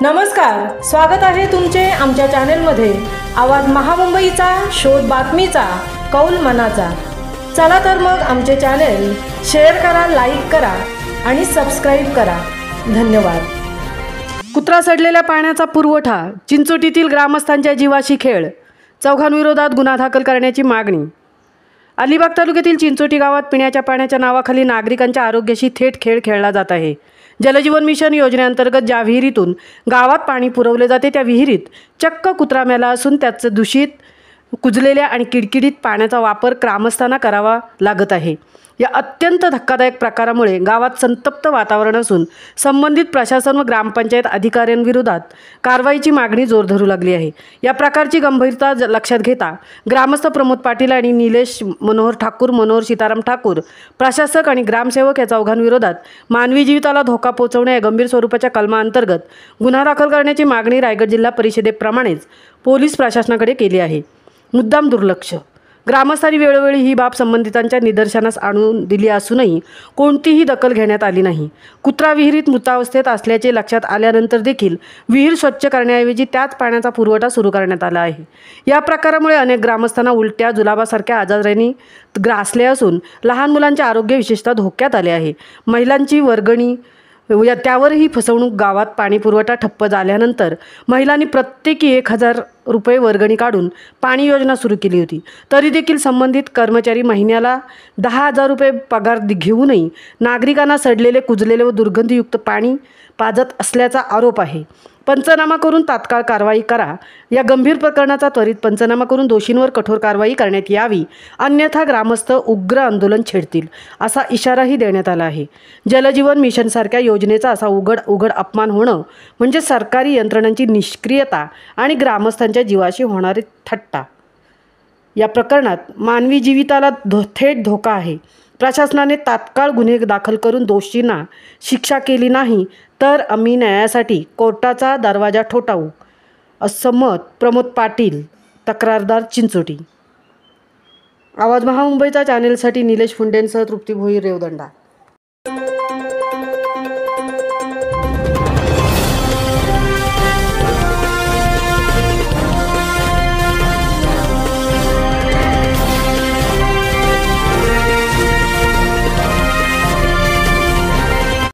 नमस्कार, स्वागत आहे तुमचे आमच्या चॅनेलमध्ये। आवाज महामुंबईचा, शोध बातमीचा, कौल मनाचा। चला तर मग आमचे चॅनेल शेअर करा, लाईक करा आणि सबस्क्राइब करा। धन्यवाद। कुत्रा सडलेल्या पाण्याचा पुरवठा, चिंचोटीतील ग्रामस्थांच्या जीवाशी खेळ, चौघांविरोधात गुन्हा दाखल करण्याची मागणी। अलिबाग तालुक्यातील चिंचोटी गावात पिण्याच्या पाण्याच्या नावाखाली नागरिकांच्या आरोग्याशी थेट खेळ खेळला जात आहे। जलजीवन मिशन योजनेअंतर्गत ज्या विहिरीतून गावात पाणी पुरवले जाते त्या विहिरीत चक्क कुत्रा मेला असून त्याचं दूषित, कुजलेल्या आणि किडकिडीत पाण्याचा वापर ग्रामस्थांना करावा लागत आहे। या अत्यंत धक्कादायक प्रकारामुळे गावात संतप्त वातावरण असून संबंधित प्रशासन व ग्रामपंचायत अधिकाऱ्यांविरोधात कारवाईची मागणी जोर धरू लागली आहे। या प्रकारची गंभीरता लक्षात घेता ग्रामस्थ प्रमोद पाटील आणि निलेश मनोहर ठाकूर, मनोहर सीताराम ठाकूर, प्रशासक आणि ग्रामसेवक या चौघांविरोधात मानवी जीविताला धोका पोहोचवण्या या गंभीर स्वरूपाच्या कलमाअंतर्गत गुन्हा दाखल करण्याची मागणी रायगड जिल्हा परिषदेप्रमाणेच पोलीस प्रशासनाकडे केली आहे। मुद्दाम दुर्लक्ष, ग्रामस्थांनी वेळोवेळी ही बाब संबंधितांच्या निदर्शनास आणून दिली असूनही कोणतीही दखल घेण्यात आली नाही। कुत्रा विहिरीत मृतावस्थेत असल्याचे लक्षात आल्यानंतर देखील विहीर स्वच्छ करण्याऐवजी त्याच पाण्याचा पुरवठा सुरू करण्यात आला आहे। या प्रकारामुळे अनेक ग्रामस्थांना उलट्या, जुलाबासारख्या आजारांनी ग्रासले असून लहान मुलांचे आरोग्य विशेषतः धोक्यात आले आहे। महिलांची वर्गणी त्यावरही फसवणूक, गावात पाणी पुरवठा ठप्प झाल्यानंतर महिलांनी प्रत्येकी 1000 रुपये वर्गणी काढून पाणी योजना सुरू केली होती, तरी देखील संबंधित कर्मचारी महिन्याला 10,000 रुपये पगार घेऊनही नागरिकांना सडलेले, कुजलेले व दुर्गंधीयुक्त पाणी पाजत असल्याचा आरोप आहे। पंचनामा करून तात्काळ कारवाई करा। या गंभीर प्रकरणाचा त्वरित पंचनामा करून दोषींवर कठोर कारवाई करण्यात यावी, अन्यथा ग्रामस्थ उग्र आंदोलन छेडतील, असा इशाराही देण्यात आला आहे। जलजीवन मिशनसारख्या योजनेचा असा उघड अपमान होणं म्हणजे सरकारी यंत्रणांची निष्क्रियता आणि ग्रामस्थांच्या जीवाशी होणारी थट्टा। या प्रकरणात मानवी जीविताला थेट धोका आहे। प्रशासनाने तात्काळ गुन्हे दाखल करून दोषींना शिक्षा केली नाही तर आम्ही न्यायासाठी कोर्टाचा दरवाजा ठोठावू, असं मत प्रमोद पाटील, तक्रारदार, चिंचोटी। आवाज महामुंबईचा चॅनेलसाठी निलेश फुंडेंसह तृप्ती भोईर, रेवदंडा।